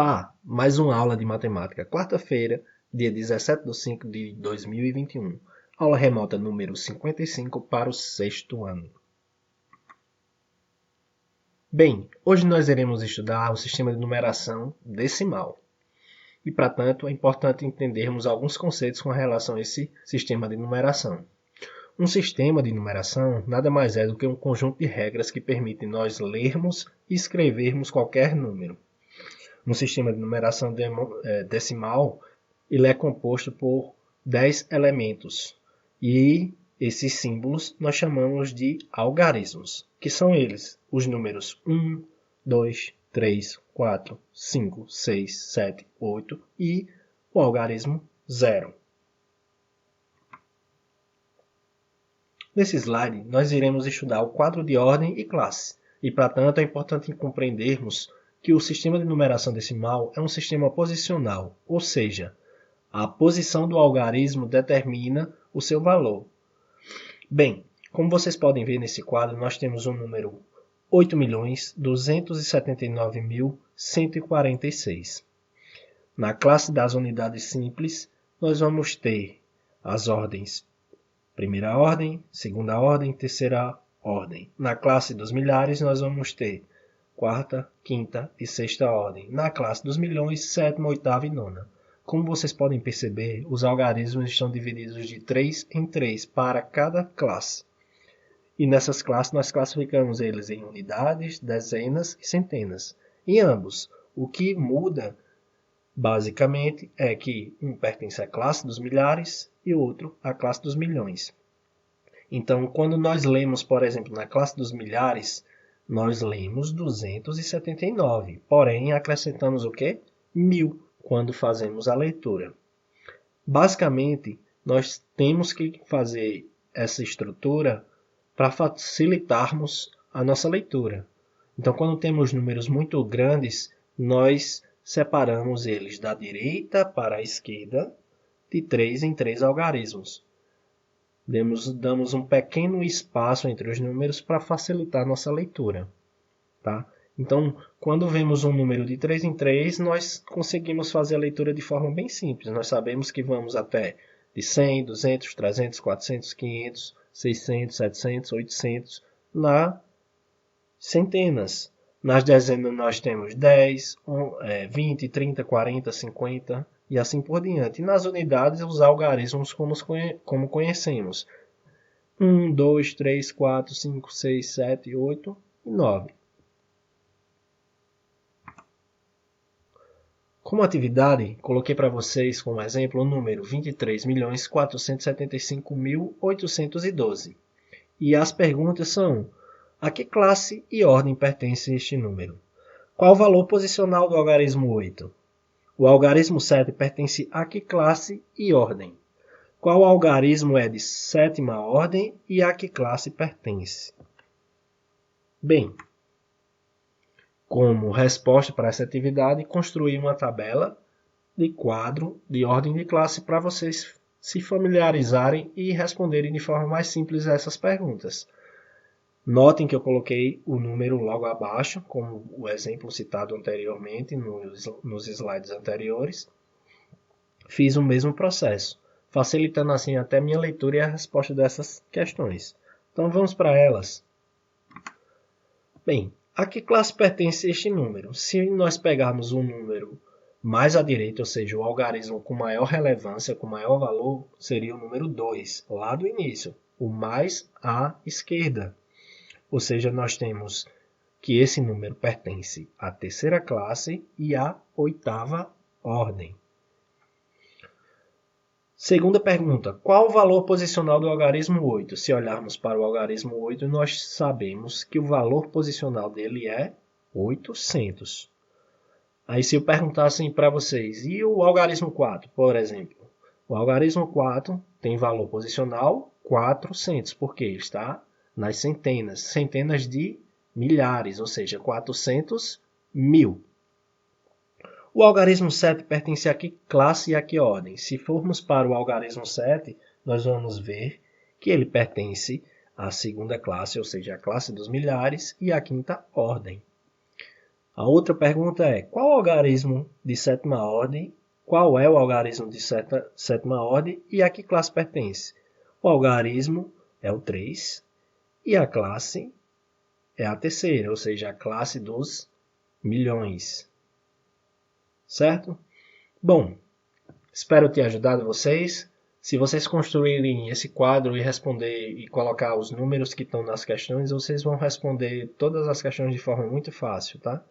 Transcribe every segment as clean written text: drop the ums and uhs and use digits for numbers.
Olá, mais uma aula de matemática, quarta-feira, dia 17 de 5 de 2021. Aula remota número 55 para o sexto ano. Bem, hoje nós iremos estudar o sistema de numeração decimal. E, para tanto, é importante entendermos alguns conceitos com relação a esse sistema de numeração. Um sistema de numeração nada mais é do que um conjunto de regras que permitem nós lermos e escrevermos qualquer número. No sistema de numeração decimal, ele é composto por 10 elementos. E esses símbolos nós chamamos de algarismos, que são eles, os números 1, 2, 3, 4, 5, 6, 7, 8 e o algarismo 0. Nesse slide, nós iremos estudar o quadro de ordem e classe. E, para tanto, é importante compreendermos que o sistema de numeração decimal é um sistema posicional, ou seja, a posição do algarismo determina o seu valor. Bem, como vocês podem ver nesse quadro, nós temos o número 8.279.146. Na classe das unidades simples, nós vamos ter as ordens primeira ordem, segunda ordem, terceira ordem. Na classe dos milhares, nós vamos ter quarta, quinta e sexta ordem. Na classe dos milhões, sétima, oitava e nona. Como vocês podem perceber, os algarismos estão divididos de 3 em 3 para cada classe. E nessas classes nós classificamos eles em unidades, dezenas e centenas. Em ambos, o que muda basicamente é que um pertence à classe dos milhares e o outro à classe dos milhões. Então, quando nós lemos, por exemplo, na classe dos milhares, nós lemos 279, porém acrescentamos o quê? 1000 quando fazemos a leitura. Basicamente, nós temos que fazer essa estrutura para facilitarmos a nossa leitura. Então, quando temos números muito grandes, nós separamos eles da direita para a esquerda de 3 em 3 algarismos. Damos um pequeno espaço entre os números para facilitar a nossa leitura. Tá? Então, quando vemos um número de 3 em 3, nós conseguimos fazer a leitura de forma bem simples. Nós sabemos que vamos até de 100, 200, 300, 400, 500, 600, 700, 800, na centenas. Nas dezenas nós temos 10, 20, 30, 40, 50 e assim por diante. E nas unidades, os algarismos como conhecemos. 1, 2, 3, 4, 5, 6, 7, 8 e 9. Como atividade, coloquei para vocês como exemplo o número 23.475.812. E as perguntas são: a que classe e ordem pertence este número? Qual o valor posicional do algarismo 8? O algarismo 7 pertence a que classe e ordem? Qual algarismo é de sétima ordem e a que classe pertence? Bem, como resposta para essa atividade, construí uma tabela de quadro de ordem de classe para vocês se familiarizarem e responderem de forma mais simples a essas perguntas. Notem que eu coloquei o número logo abaixo, como o exemplo citado anteriormente nos slides anteriores. Fiz o mesmo processo, facilitando assim até minha leitura e a resposta dessas questões. Então vamos para elas. Bem, a que classe pertence este número? Se nós pegarmos um número mais à direita, ou seja, o algarismo com maior relevância, com maior valor, seria o número 2, lá do início, o mais à esquerda. Ou seja, nós temos que esse número pertence à terceira classe e à oitava ordem. Segunda pergunta, qual o valor posicional do algarismo 8? Se olharmos para o algarismo 8, nós sabemos que o valor posicional dele é 800. Aí se eu perguntasse para vocês, e o algarismo 4, por exemplo? O algarismo 4 tem valor posicional 400, porque está nas centenas, centenas de milhares, ou seja, 400.000. O algarismo 7 pertence a que classe e a que ordem? Se formos para o algarismo 7, nós vamos ver que ele pertence à segunda classe, ou seja, à classe dos milhares, e à quinta ordem. A outra pergunta é, qual é o algarismo de sétima ordem e a que classe pertence? O algarismo é o 3 e a classe é a terceira, ou seja, a classe dos milhões. Certo? Bom, espero ter ajudado vocês. Se vocês construírem esse quadro e responder e colocar os números que estão nas questões, vocês vão responder todas as questões de forma muito fácil, tá?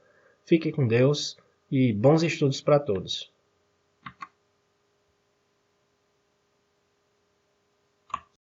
Fiquem com Deus e bons estudos para todos.